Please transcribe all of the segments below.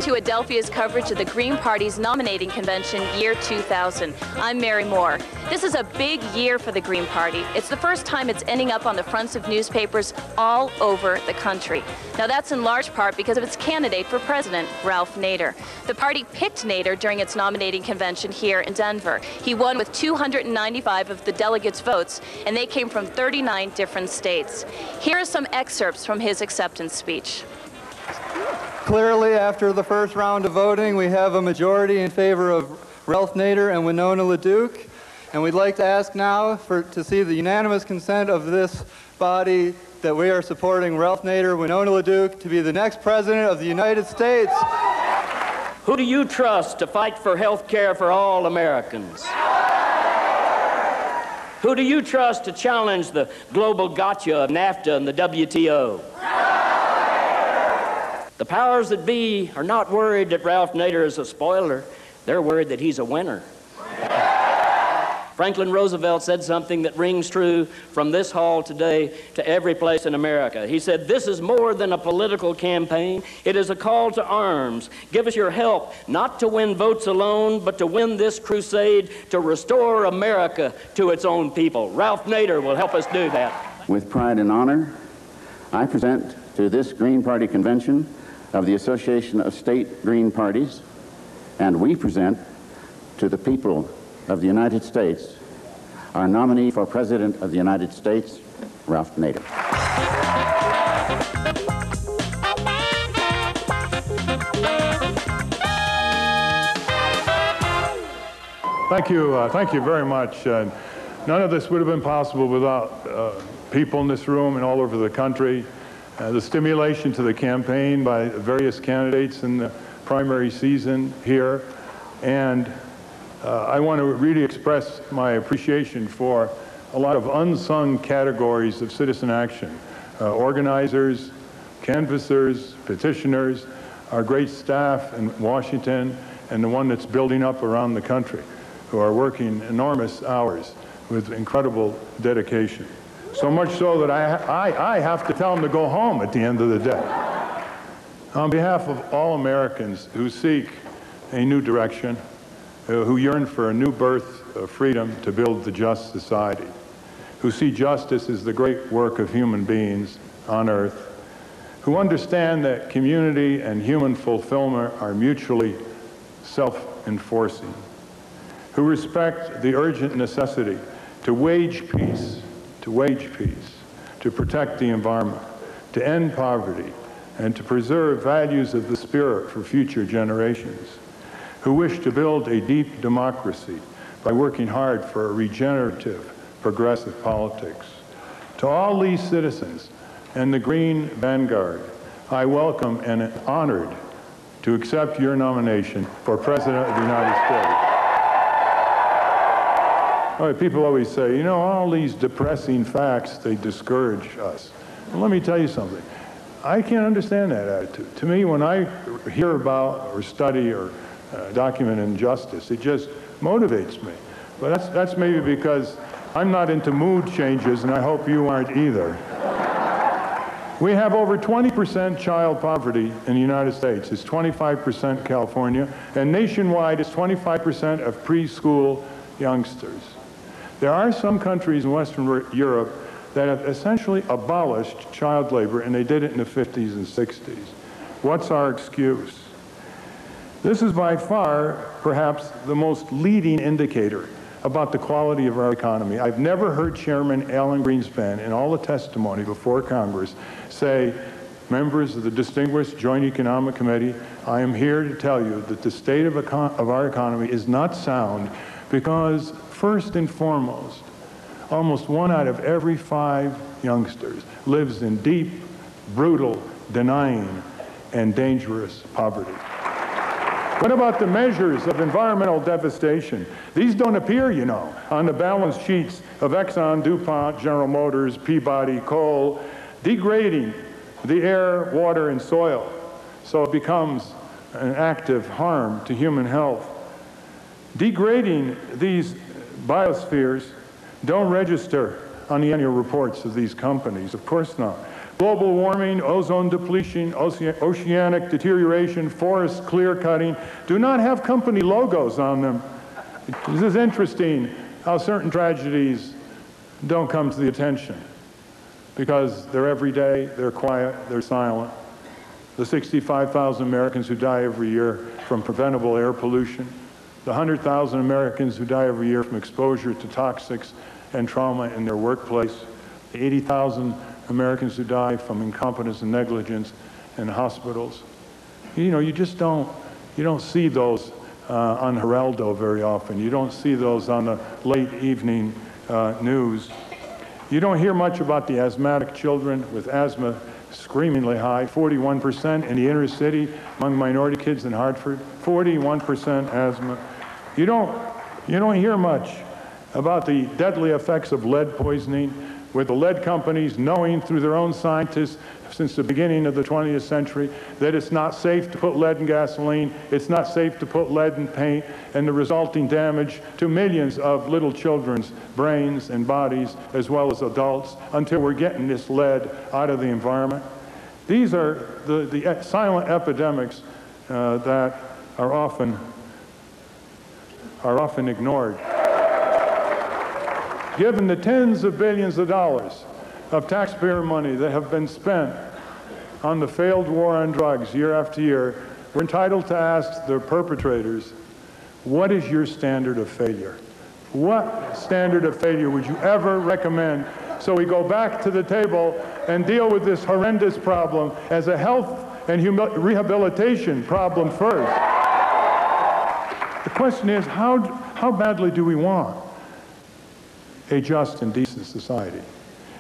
to Adelphia's coverage of the Green Party's nominating convention year 2000. I'm Mary Moore. This is a big year for the Green Party. It's the first time it's ending up on the fronts of newspapers all over the country. Now that's in large part because of its candidate for president, Ralph Nader. The party picked Nader during its nominating convention here in Denver. He won with 295 of the delegates' votes, and they came from 39 different states. Here are some excerpts from his acceptance speech. Clearly, after the first round of voting, we have a majority in favor of Ralph Nader and Winona LaDuke. And we'd like to ask now to see the unanimous consent of this body that we are supporting Ralph Nader, Winona LaDuke to be the next president of the United States. Who do you trust to fight for health care for all Americans? Who do you trust to challenge the global gotcha of NAFTA and the WTO? The powers that be are not worried that Ralph Nader is a spoiler. They're worried that he's a winner. Franklin Roosevelt said something that rings true from this hall today to every place in America. He said, "This is more than a political campaign. It is a call to arms. Give us your help, not to win votes alone, but to win this crusade to restore America to its own people." Ralph Nader will help us do that. With pride and honor, I present to this Green Party convention of the Association of State Green Parties, and we present to the people of the United States our nominee for President of the United States, Ralph Nader. Thank you very much. None of this would have been possible without people in this room and all over the country. The stimulation to the campaign by various candidates in the primary season here. And I want to really express my appreciation for a lot of unsung categories of citizen action. Organizers, canvassers, petitioners, our great staff in Washington, and the one that's building up around the country, who are working enormous hours with incredible dedication. So much so that I have to tell them to go home at the end of the day. On behalf of all Americans who seek a new direction, who yearn for a new birth of freedom to build the just society, who see justice as the great work of human beings on earth, who understand that community and human fulfillment are mutually self-enforcing, who respect the urgent necessity to wage peace, to protect the environment, to end poverty, and to preserve values of the spirit for future generations, who wish to build a deep democracy by working hard for a regenerative, progressive politics. To all these citizens and the Green Vanguard, I welcome and am honored to accept your nomination for President of the United States. People always say, you know, all these depressing facts, they discourage us. Well, let me tell you something. I can't understand that attitude. To me, when I hear about or study or document injustice, it just motivates me. But that's maybe because I'm not into mood changes, and I hope you aren't either. We have over 20% child poverty in the United States. It's 25% California, and nationwide it's 25% of preschool youngsters. There are some countries in Western Europe that have essentially abolished child labor, and they did it in the 50s and 60s. What's our excuse? This is by far, perhaps, the most leading indicator about the quality of our economy. I've never heard Chairman Alan Greenspan, in all the testimony before Congress, say, members of the distinguished Joint Economic Committee, I am here to tell you that the state of our economy is not sound because, first and foremost, almost 1 out of every 5 youngsters lives in deep, brutal, denying, and dangerous poverty. What about the measures of environmental devastation? These don't appear, you know, on the balance sheets of Exxon, DuPont, General Motors, Peabody, Coal, degrading the air, water, and soil, so it becomes an active harm to human health. Degrading these biospheres don't register on the annual reports of these companies, of course not. global warming, ozone depletion, oceanic deterioration, forest clear cutting, do not have company logos on them. This is interesting how certain tragedies don't come to the attention because they're everyday, they're quiet, they're silent. The 65,000 Americans who die every year from preventable air pollution, the 100,000 Americans who die every year from exposure to toxics and trauma in their workplace, the 80,000 Americans who die from incompetence and negligence in hospitals. You know, you don't see those on Geraldo very often. You don't see those on the late evening news. You don't hear much about the asthmatic children with asthma screamingly high, 41% in the inner city among minority kids in Hartford, 41% asthma. You don't hear much about the deadly effects of lead poisoning, with the lead companies knowing through their own scientists since the beginning of the 20th century that it's not safe to put lead in gasoline, it's not safe to put lead in paint, and the resulting damage to millions of little children's brains and bodies as well as adults until we're getting this lead out of the environment. These are the silent epidemics that are often ignored. Given the tens of billions of dollars of taxpayer money that have been spent on the failed war on drugs year after year, we're entitled to ask the perpetrators, what is your standard of failure? What standard of failure would you ever recommend so we go back to the table and deal with this horrendous problem as a health and rehabilitation problem first? The question is, how badly do we want a just and decent society?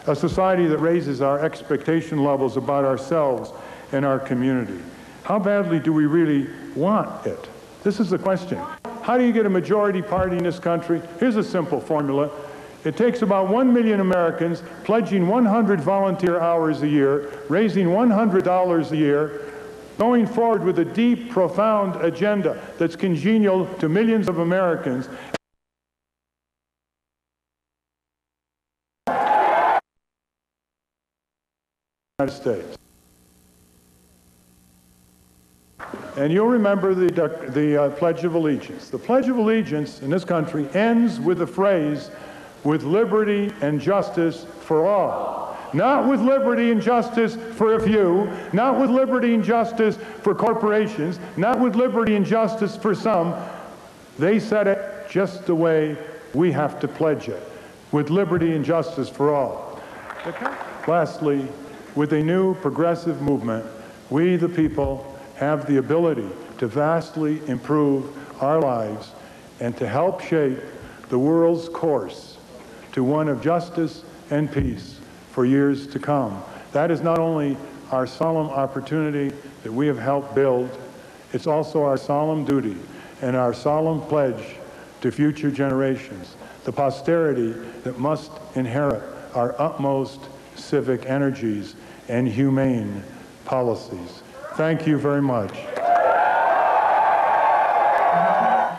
A society that raises our expectation levels about ourselves and our community. How badly do we really want it? This is the question. How do you get a majority party in this country? Here's a simple formula. It takes about 1 million Americans pledging 100 volunteer hours a year, raising $100 a year, going forward with a deep, profound agenda that's congenial to millions of Americans. United States. And you'll remember the Pledge of Allegiance. The Pledge of Allegiance in this country ends with the phrase, with liberty and justice for all. Not with liberty and justice for a few, not with liberty and justice for corporations, not with liberty and justice for some. They said it just the way we have to pledge it, with liberty and justice for all. Lastly, with a new progressive movement, we, the people, have the ability to vastly improve our lives and to help shape the world's course to one of justice and peace for years to come. That is not only our solemn opportunity that we have helped build, it's also our solemn duty and our solemn pledge to future generations, the posterity that must inherit our utmost civic energies and humane policies. Thank you very much.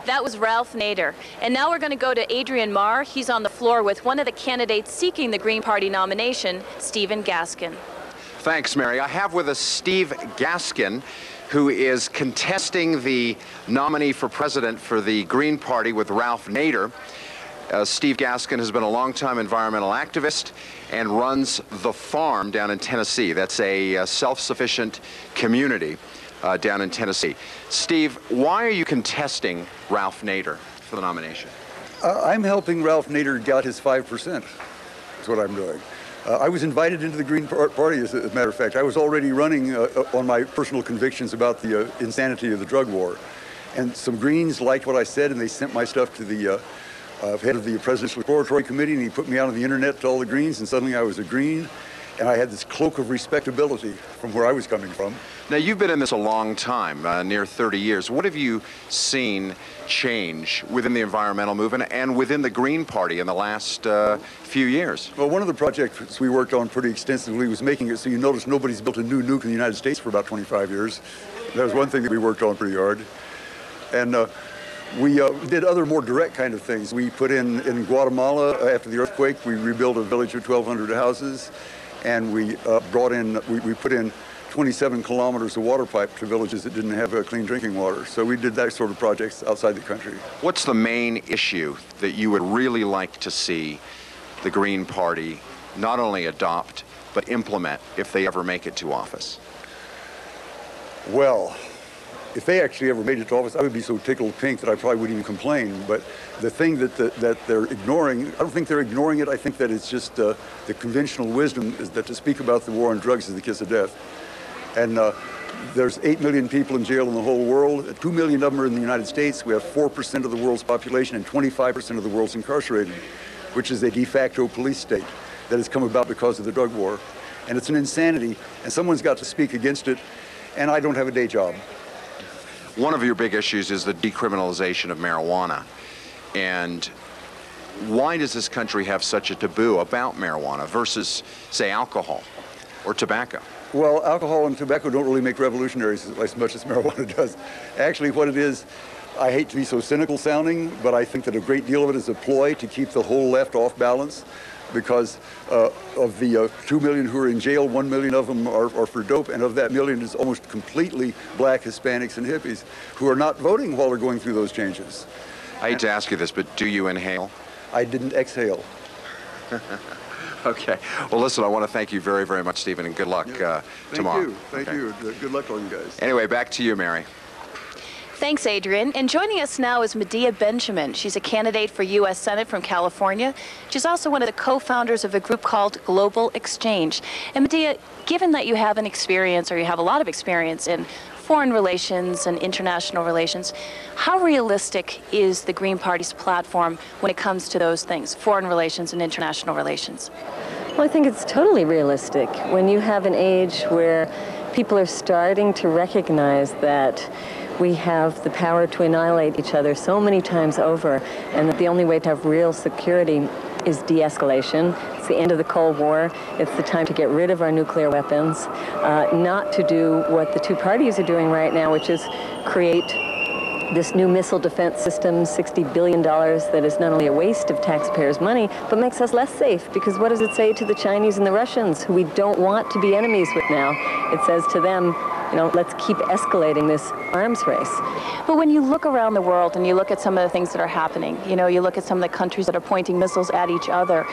That was Ralph Nader. And now we're going to go to Adrian Maher. He's on the floor with one of the candidates seeking the Green Party nomination, Stephen Gaskin. Thanks, Mary. I have with us Steve Gaskin, who is contesting the nominee for president for the Green Party with Ralph Nader. Steve Gaskin has been a longtime environmental activist and runs The Farm down in Tennessee. That's a self-sufficient community down in Tennessee. Steve, why are you contesting Ralph Nader for the nomination? I'm helping Ralph Nader get his 5%. That's what I'm doing. I was invited into the Green Party, as a matter of fact. I was already running on my personal convictions about the insanity of the drug war. And some Greens liked what I said, and they sent my stuff to the head of the Presidential Exploratory Committee, and he put me out on the internet to all the Greens, and suddenly I was a Green, and I had this cloak of respectability from where I was coming from. Now, you've been in this a long time, near 30 years. What have you seen change within the environmental movement and within the Green Party in the last few years? Well, one of the projects we worked on pretty extensively was making it so you notice nobody's built a new nuke in the United States for about 25 years. That was one thing that we worked on pretty hard. And we did other more direct kind of things. We put in Guatemala, after the earthquake, we rebuilt a village of 1,200 houses. and we put in 27 kilometers of water pipe to villages that didn't have clean drinking water. So we did that sort of projects outside the country. What's the main issue that you would really like to see the Green Party not only adopt, but implement if they ever make it to office? Well, if they actually ever made it to office, I would be so tickled pink that I probably wouldn't even complain. But the thing that they're ignoring, I don't think they're ignoring it. I think that it's just the conventional wisdom is that to speak about the war on drugs is the kiss of death. And there's 8 million people in jail in the whole world. 2 million of them are in the United States. We have 4% of the world's population and 25% of the world's incarcerated, which is a de facto police state that has come about because of the drug war. And it's an insanity, and someone's got to speak against it, and I don't have a day job. One of your big issues is the decriminalization of marijuana. And why does this country have such a taboo about marijuana versus, say, alcohol or tobacco? Well, alcohol and tobacco don't really make revolutionaries as much as marijuana does. Actually, what it is, I hate to be so cynical sounding, but I think that a great deal of it is a ploy to keep the whole left off balance, because of the 2 million who are in jail, 1 million of them are for dope, and of that million is almost completely black, Hispanics, and hippies who are not voting while they're going through those changes. I hate to ask you this, but do you inhale? I didn't exhale. Okay. Well, listen, I want to thank you very, very much, Stephen, and good luck tomorrow. Thank you. Good luck to all you guys. Anyway, back to you, Mary. Thanks, Adrian. And joining us now is Medea Benjamin. She's a candidate for U.S. Senate from California. She's also one of the co-founders of a group called Global Exchange. And Medea, given that you have an experience, or you have a lot of experience in foreign relations and international relations, how realistic is the Green Party's platform when it comes to those things, foreign relations and international relations? Well, I think it's totally realistic. When you have an age where people are starting to recognize that we have the power to annihilate each other so many times over, and that the only way to have real security is de-escalation. It's the end of the Cold War. It's the time to get rid of our nuclear weapons, not to do what the two parties are doing right now, which is create this new missile defense system, $60 billion, that is not only a waste of taxpayers' money, but makes us less safe. Because what does it say to the Chinese and the Russians, who we don't want to be enemies with now? It says to them, you know, let's keep escalating this arms race. But when you look around the world and you look at some of the things that are happening, you know, you look at some of the countries that are pointing missiles at each other,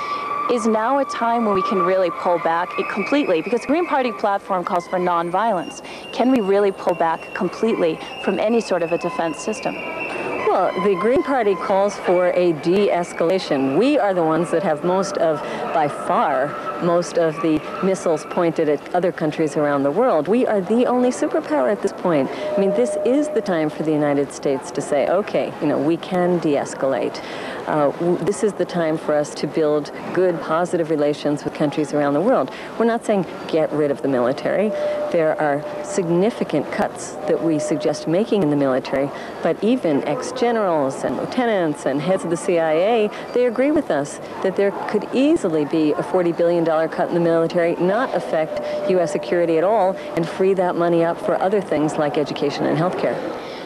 is now a time when we can really pull back completely? Because the Green Party platform calls for nonviolence. Can we really pull back completely from any sort of a defense system? Well, the Green Party calls for a de-escalation. We are the ones that have by far, most of the missiles pointed at other countries around the world. We are the only superpower at this point. I mean, this is the time for the United States to say, okay, you know, we can de-escalate. This is the time for us to build good, positive relations with countries around the world. We're not saying get rid of the military. There are significant cuts that we suggest making in the military, but even ex-generals and lieutenants and heads of the CIA, they agree with us that there could easily be a $40 billion cut in the military, not affect U.S. security at all, and free that money up for other things like education and healthcare.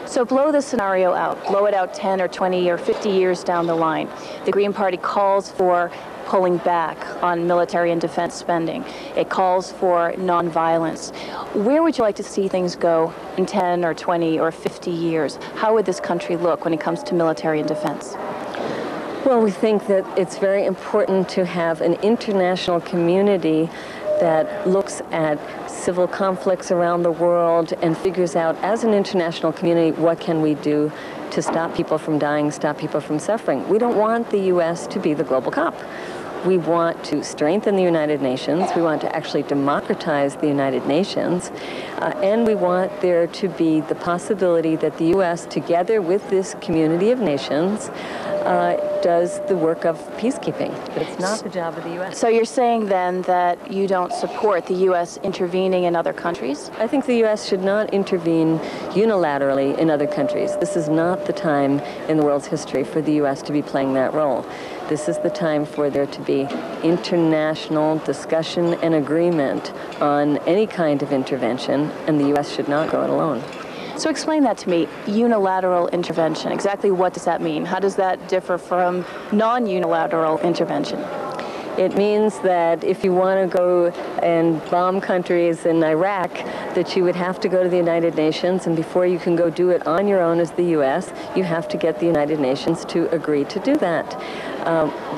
So blow the scenario out, blow it out 10 or 20 or 50 years down the line. The Green Party calls for pulling back on military and defense spending. It calls for nonviolence. Where would you like to see things go in 10 or 20 or 50 years? How would this country look when it comes to military and defense? Well, we think that it's very important to have an international community that looks at civil conflicts around the world and figures out, as an international community, what can we do to stop people from dying, stop people from suffering. We don't want the U.S. to be the global cop. We want to strengthen the United Nations. We want to actually democratize the United Nations. And we want there to be the possibility that the U.S., together with this community of nations, does the work of peacekeeping. But it's not the job of the U.S. So you're saying then that you don't support the U.S. intervening in other countries? I think the U.S. should not intervene unilaterally in other countries. This is not the time in the world's history for the U.S. to be playing that role. This is the time for there to be international discussion and agreement on any kind of intervention, and the U.S. should not go it alone. So explain that to me, unilateral intervention. Exactly what does that mean? How does that differ from non-unilateral intervention? It means that if you want to go and bomb countries in Iraq, that you would have to go to the United Nations, and before you can go do it on your own as the U.S., you have to get the United Nations to agree to do that.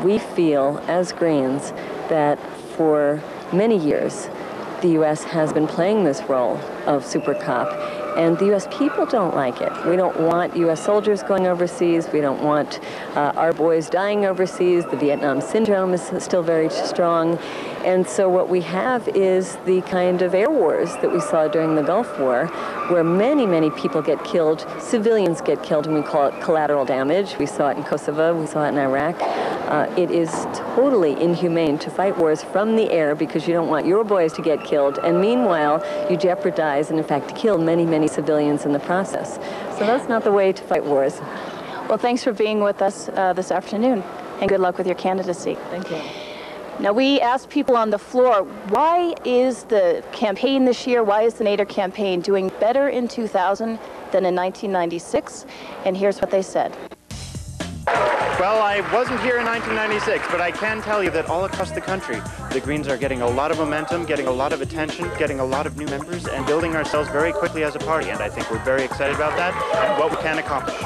We feel, as Greens, that for many years, the U.S. has been playing this role of super cop, and the U.S. people don't like it. We don't want U.S. soldiers going overseas. We don't want our boys dying overseas. The Vietnam syndrome is still very strong. And so what we have is the kind of air wars that we saw during the Gulf War, where many, many people get killed, civilians get killed, and we call it collateral damage. We saw it in Kosovo, we saw it in Iraq. It is totally inhumane to fight wars from the air because you don't want your boys to get killed, and meanwhile, you jeopardize and in fact kill many, many civilians in the process. So that's not the way to fight wars. Well, thanks for being with us this afternoon, and good luck with your candidacy. Thank you. Now, we asked people on the floor, why is the campaign this year, why is the Nader campaign doing better in 2000 than in 1996? And here's what they said. Well, I wasn't here in 1996, but I can tell you that all across the country, the Greens are getting a lot of momentum, getting a lot of attention, getting a lot of new members, and building ourselves very quickly as a party. And I think we're very excited about that and what we can accomplish.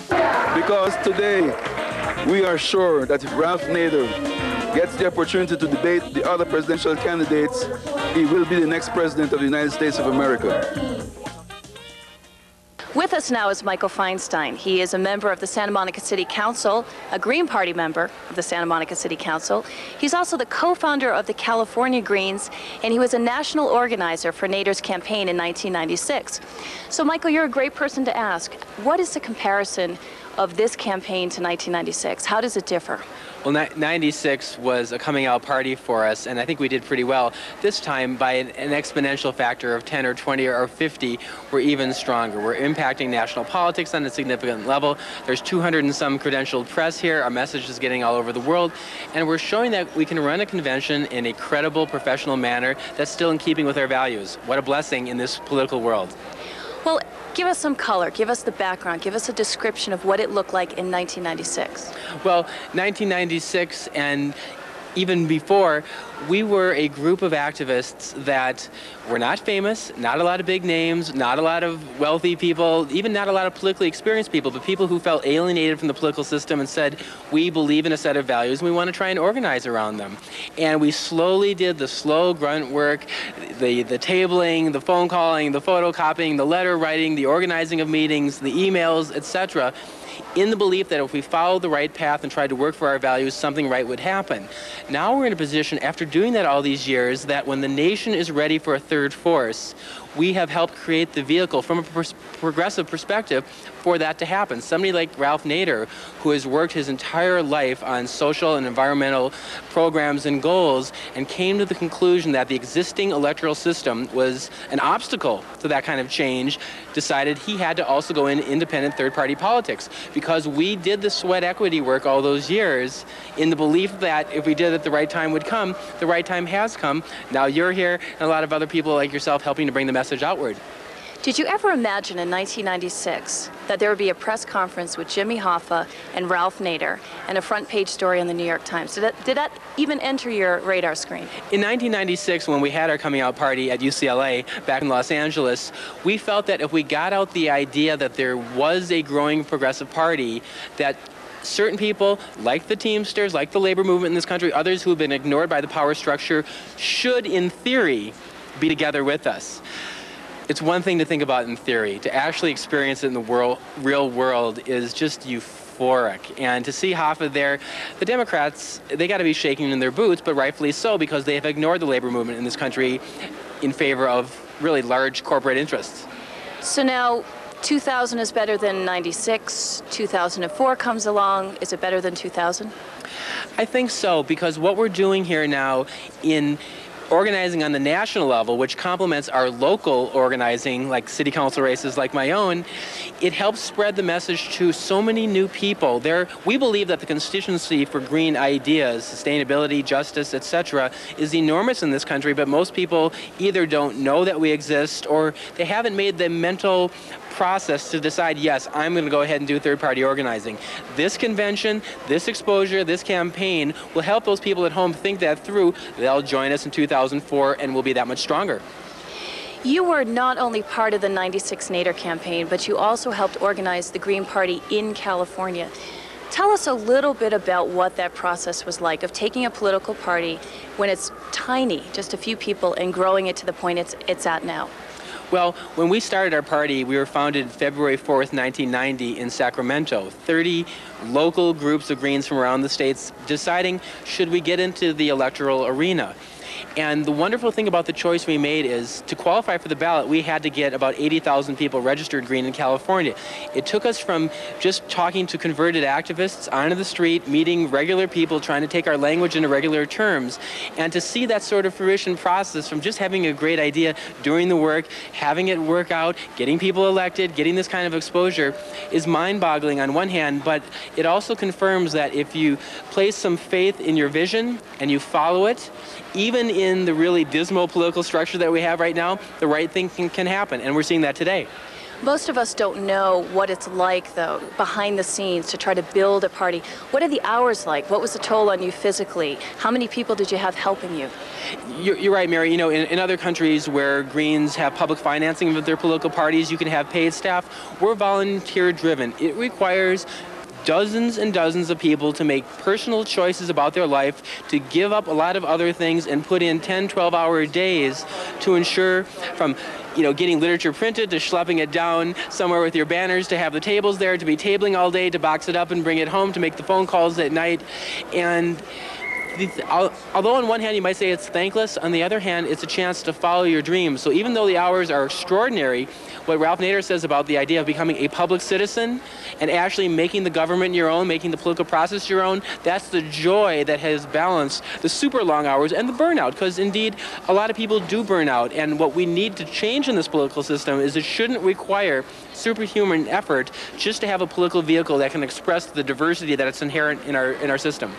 Because today, we are sure that if Ralph Nader gets the opportunity to debate the other presidential candidates, he will be the next president of the United States of America. With us now is Michael Feinstein. He is a member of the Santa Monica City Council, a Green Party member of the Santa Monica City Council. He's also the co-founder of the California Greens, and he was a national organizer for Nader's campaign in 1996. So, Michael, you're a great person to ask. What is the comparison of this campaign to 1996? How does it differ? Well, 96 was a coming out party for us, and I think we did pretty well. This time, by an exponential factor of 10 or 20 or 50, we're even stronger. We're impacting national politics on a significant level. There's 200 and some credentialed press here. Our message is getting all over the world, and we're showing that we can run a convention in a credible, professional manner that's still in keeping with our values. What a blessing in this political world. Well, give us some color, give us the background, give us a description of what it looked like in 1996. Well, 1996 and even before, we were a group of activists that were not famous, not a lot of big names, not a lot of wealthy people, even not a lot of politically experienced people, but people who felt alienated from the political system and said, we believe in a set of values and we want to try and organize around them. And we slowly did the slow grunt work, the tabling, the phone calling, the photocopying, the letter writing, the organizing of meetings, the emails, etc., in the belief that if we followed the right path and tried to work for our values, something right would happen. Now we're in a position, after doing that all these years, that when the nation is ready for a third force, we have helped create the vehicle from a progressive perspective for that to happen. Somebody like Ralph Nader, who has worked his entire life on social and environmental programs and goals, and came to the conclusion that the existing electoral system was an obstacle to that kind of change, decided he had to also go in independent third-party politics. Because we did the sweat equity work all those years in the belief that if we did it, the right time would come. The right time has come. Now you're here, and a lot of other people like yourself helping to bring the message outward. Did you ever imagine in 1996 that there would be a press conference with Jimmy Hoffa and Ralph Nader and a front page story in the New York Times? Did that even enter your radar screen? In 1996, when we had our coming out party at UCLA back in Los Angeles, we felt that if we got out the idea that there was a growing progressive party, that certain people, like the Teamsters, like the labor movement in this country, others who have been ignored by the power structure, should, in theory, be together with us. It's one thing to think about in theory. To actually experience it in the real world is just euphoric. And to see Hoffa there, the Democrats, they got to be shaking in their boots, but rightfully so, because they have ignored the labor movement in this country in favor of really large corporate interests. So now 2000 is better than 96, 2004 comes along. Is it better than 2000? I think so, because what we're doing here now in organizing on the national level, which complements our local organizing, like city council races like my own, it helps spread the message to so many new people. We believe that the constituency for green ideas, sustainability, justice, etc., is enormous in this country, but most people either don't know that we exist or they haven't made the mental process to decide, yes, I'm going to go ahead and do third-party organizing. This convention, this exposure, this campaign will help those people at home think that through. They'll join us in 2004 and we'll be that much stronger. You were not only part of the '96 Nader campaign, but you also helped organize the Green Party in California. Tell us a little bit about what that process was like of taking a political party when it's tiny, just a few people, and growing it to the point it's at now. Well, when we started our party, we were founded February 4th, 1990 in Sacramento. 30 local groups of Greens from around the states deciding, should we get into the electoral arena? And the wonderful thing about the choice we made is, to qualify for the ballot, we had to get about 80,000 people registered Green in California. It took us from just talking to converted activists onto the street, meeting regular people, trying to take our language into regular terms, and to see that sort of fruition process from just having a great idea, doing the work, having it work out, getting people elected, getting this kind of exposure is mind-boggling on one hand, but it also confirms that if you place some faith in your vision and you follow it, even in the really dismal political structure that we have right now, the right thing can happen, and we're seeing that today. Most of us don't know what it's like, though, behind the scenes to try to build a party. What are the hours like? What was the toll on you physically? How many people did you have helping you? You're right, Mary. You know, in other countries where Greens have public financing of their political parties, you can have paid staff. We're volunteer-driven. It requires dozens and dozens of people to make personal choices about their life, to give up a lot of other things and put in 10, 12-hour days to ensure, from getting literature printed, to schlepping it down somewhere with your banners, to have the tables there, to be tabling all day, to box it up and bring it home, to make the phone calls at night. And although on one hand you might say it's thankless, on the other hand it's a chance to follow your dreams. So even though the hours are extraordinary, what Ralph Nader says about the idea of becoming a public citizen and actually making the government your own, making the political process your own, that's the joy that has balanced the super long hours and the burnout, because indeed a lot of people do burn out, and what we need to change in this political system is it shouldn't require superhuman effort just to have a political vehicle that can express the diversity that it's inherent in our system.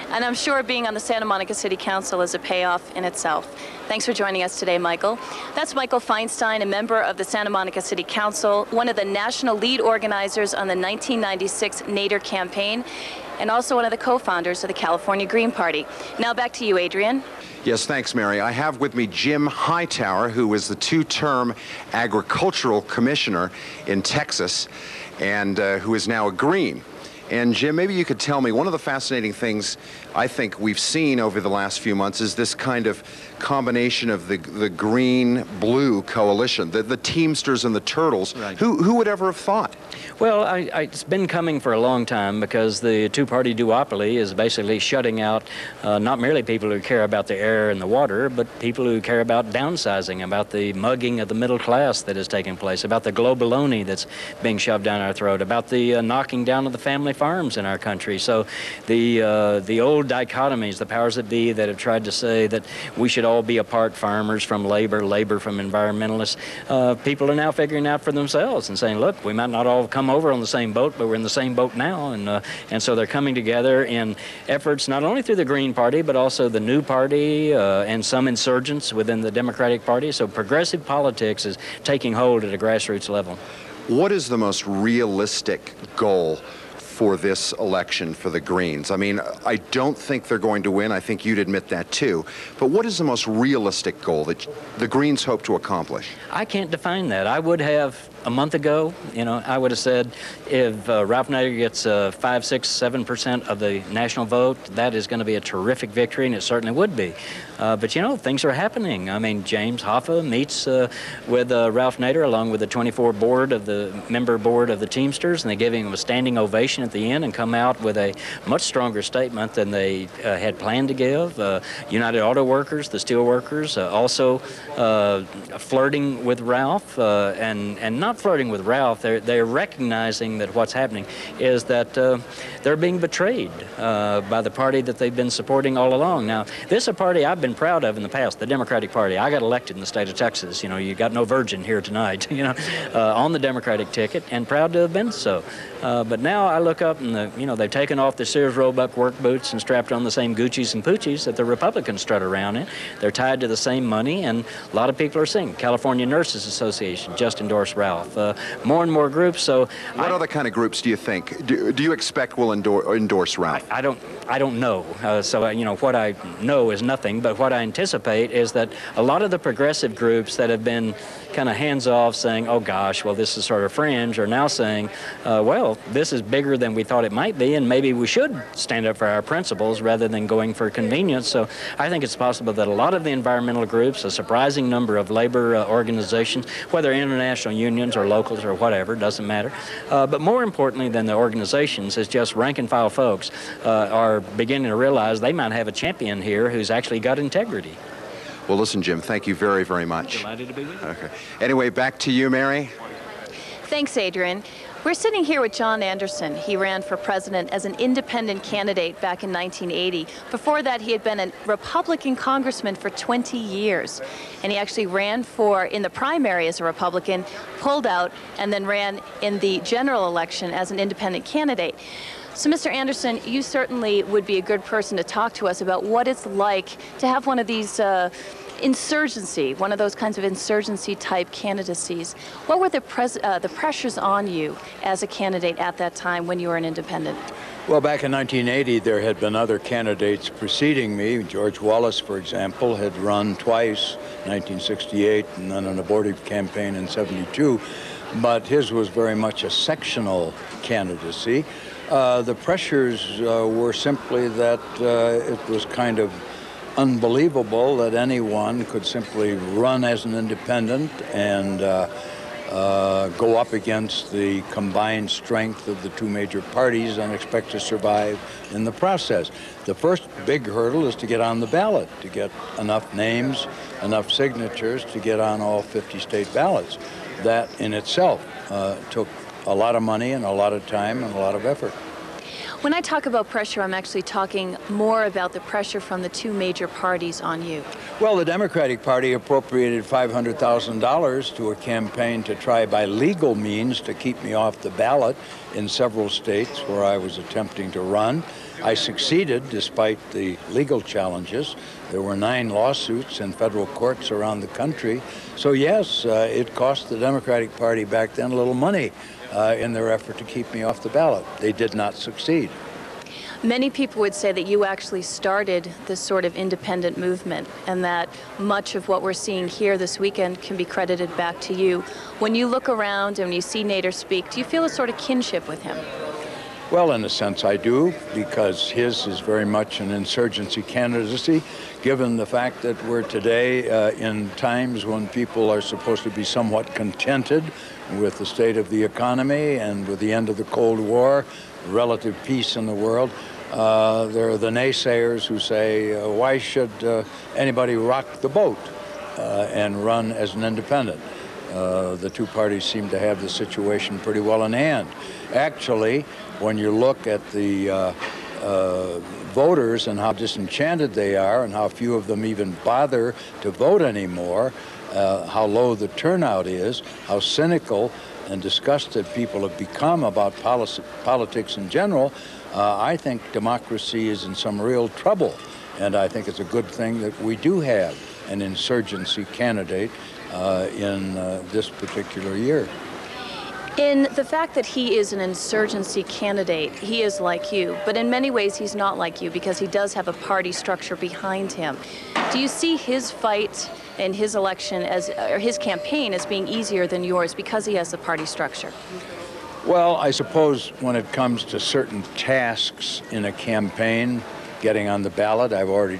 And I'm sure being on the Santa Monica City Council is a payoff in itself. Thanks for joining us today, Michael. That's Michael Feinstein, a member of the Santa Monica City Council, one of the national lead organizers on the 1996 Nader campaign, and also one of the co-founders of the California Green Party. Now back to you, Adrian. Yes, thanks, Mary. I have with me Jim Hightower, who is the two-term agricultural commissioner in Texas and who is now a Green. And Jim, maybe you could tell me, one of the fascinating things I think we've seen over the last few months is this kind of combination of the green-blue coalition, the Teamsters and the Turtles. Right. Who would ever have thought? Well, it's been coming for a long time, because the two-party duopoly is basically shutting out not merely people who care about the air and the water, but people who care about downsizing, about the mugging of the middle class that is taking place, about the globaloney that's being shoved down our throat, about the knocking down of the family farms in our country. So the old dichotomies, the powers that be that have tried to say that we should all be apart, farmers from labor, labor from environmentalists, people are now figuring out for themselves and saying, look, we might not all come over on the same boat, but we're in the same boat now, and so they're coming together in efforts not only through the Green Party, but also the New Party and some insurgents within the Democratic Party. So progressive politics is taking hold at a grassroots level. What is the most realistic goal for this election for the Greens? I mean, I don't think they're going to win. I think you'd admit that too. But what is the most realistic goal that the Greens hope to accomplish? I can't define that. I would have a month ago, I would have said if Ralph Nader gets 5, 6, 7% of the national vote, that is going to be a terrific victory, and it certainly would be. But things are happening. I mean, James Hoffa meets with Ralph Nader along with the 24 member board of the Teamsters, and they give him a standing ovation at the end and come out with a much stronger statement than they had planned to give. United Auto Workers, the steel workers, also flirting with Ralph, and not flirting with Ralph. They're recognizing that what's happening is that they're being betrayed by the party that they've been supporting all along. Now, this is a party I've been proud of in the past, the Democratic Party. I got elected in the state of Texas. You got no virgin here tonight, on the Democratic ticket, and proud to have been so. But now I look look up and, they've taken off the Sears Roebuck work boots and strapped on the same Gucci's and Poochies that the Republicans strut around in. They're tied to the same money, and a lot of people are singing. California Nurses Association just endorsed Ralph. More and more groups. So, what other kind of groups do you think? Do you expect will endorse Ralph? I don't know. What I know is nothing. But what I anticipate is that a lot of the progressive groups that have been kind of hands-off, saying, "Oh gosh, well this is sort of fringe," are now saying, "Well, this is bigger than we thought it might be, and maybe we should stand up for our principles rather than going for convenience." So I think it's possible that a lot of the environmental groups, a surprising number of labor organizations, whether international unions or locals or whatever, doesn't matter. But more importantly than the organizations is just rank-and-file folks are beginning to realize they might have a champion here who's actually got integrity. Well, listen, Jim, thank you very, very much. Delighted to be with you. Okay. Anyway, back to you, Mary. Thanks, Adrian. We're sitting here with John Anderson. He ran for president as an independent candidate back in 1980. Before that, he had been a Republican congressman for 20 years. And he actually ran in the primary as a Republican, pulled out, and then ran in the general election as an independent candidate. So, Mr. Anderson, you certainly would be a good person to talk to us about what it's like to have one of these one of those kinds of insurgency-type candidacies. What were the pressures on you as a candidate at that time when you were an independent? Well, back in 1980, there had been other candidates preceding me. George Wallace, for example, had run twice, 1968, and then an abortive campaign in 72. But his was very much a sectional candidacy. The pressures were simply that it was kind of unbelievable that anyone could simply run as an independent and go up against the combined strength of the two major parties and expect to survive in the process. The first big hurdle is to get on the ballot, to get enough names, enough signatures to get on all 50 state ballots. That in itself took a lot of money and a lot of time and a lot of effort. When I talk about pressure, I'm actually talking more about the pressure from the two major parties on you. Well, the Democratic Party appropriated $500,000 to a campaign to try by legal means to keep me off the ballot in several states where I was attempting to run. I succeeded despite the legal challenges. There were 9 lawsuits in federal courts around the country. So yes, it cost the Democratic Party back then a little money in their effort to keep me off the ballot. They did not succeed. Many people would say that you actually started this sort of independent movement, and that much of what we're seeing here this weekend can be credited back to you. When you look around and you see Nader speak, do you feel a sort of kinship with him? Well, in a sense I do, because his is very much an insurgency candidacy, given the fact that we're today in times when people are supposed to be somewhat contented with the state of the economy and with the end of the Cold War, relative peace in the world. There are the naysayers who say, why should anybody rock the boat and run as an independent? The two parties seem to have the situation pretty well in hand. Actually, when you look at the voters and how disenchanted they are and how few of them even bother to vote anymore, how low the turnout is, how cynical and disgusted people have become about politics in general, I think democracy is in some real trouble. And I think it's a good thing that we do have an insurgency candidate in this particular year. In the fact that he is an insurgency candidate, he is like you, but in many ways he's not like you because he does have a party structure behind him. Do you see his fight and his election or his campaign as being easier than yours because he has the party structure? Well, I suppose when it comes to certain tasks in a campaign, getting on the ballot, I've already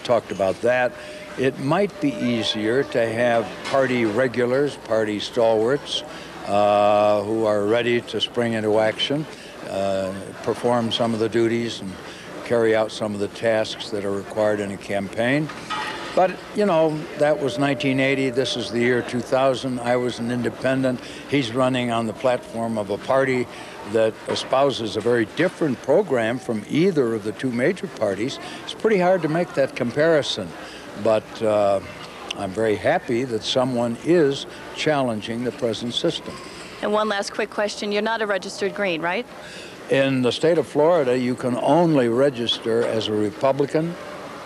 talked about that, it might be easier to have party regulars, party stalwarts, who are ready to spring into action, perform some of the duties and carry out some of the tasks that are required in a campaign. But, you know, that was 1980. This is the year 2000. I was an independent. He's running on the platform of a party that espouses a very different program from either of the two major parties. It's pretty hard to make that comparison. But I'm very happy that someone is challenging the present system. And one last quick question. You're not a registered Green, right? In the state of Florida, you can only register as a Republican,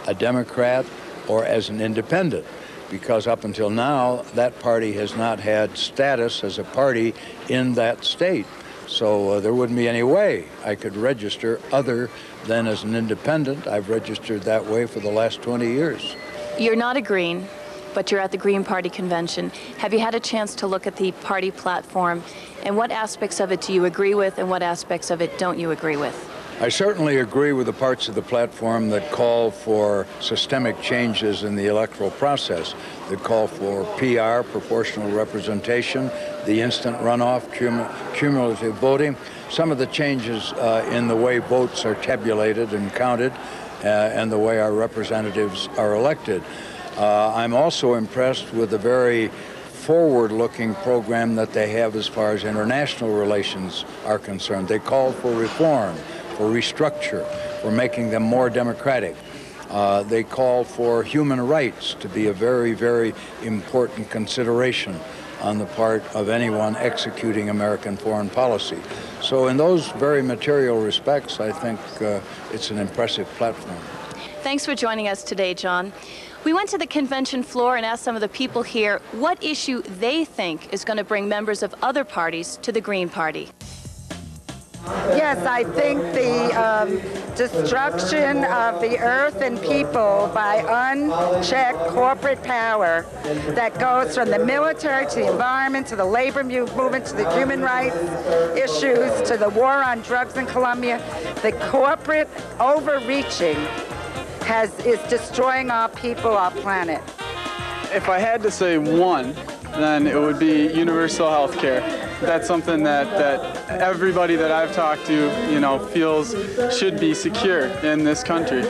a Democrat, or as an independent, because up until now, that party has not had status as a party in that state. So there wouldn't be any way I could register other than as an independent. I've registered that way for the last 20 years. You're not a Green, but you're at the Green Party convention. Have you had a chance to look at the party platform, and what aspects of it do you agree with and what aspects of it don't you agree with? I certainly agree with the parts of the platform that call for systemic changes in the electoral process, that call for PR, proportional representation, the instant runoff, cumulative voting, some of the changes in the way votes are tabulated and counted, and the way our representatives are elected. I'm also impressed with the very forward-looking program that they have as far as international relations are concerned. They call for reform, for restructure, for making them more democratic. They call for human rights to be a very, very important consideration on the part of anyone executing American foreign policy. So in those very material respects, I think it's an impressive platform. Thanks for joining us today, John. We went to the convention floor and asked some of the people here what issue they think is going to bring members of other parties to the Green Party. Yes, I think the destruction of the earth and people by unchecked corporate power that goes from the military to the environment to the labor movement to the human rights issues to the war on drugs in Colombia, the corporate overreaching is destroying our people, our planet. If I had to say one, then it would be universal health care. That's something that everybody that I've talked to, feels should be secure in this country.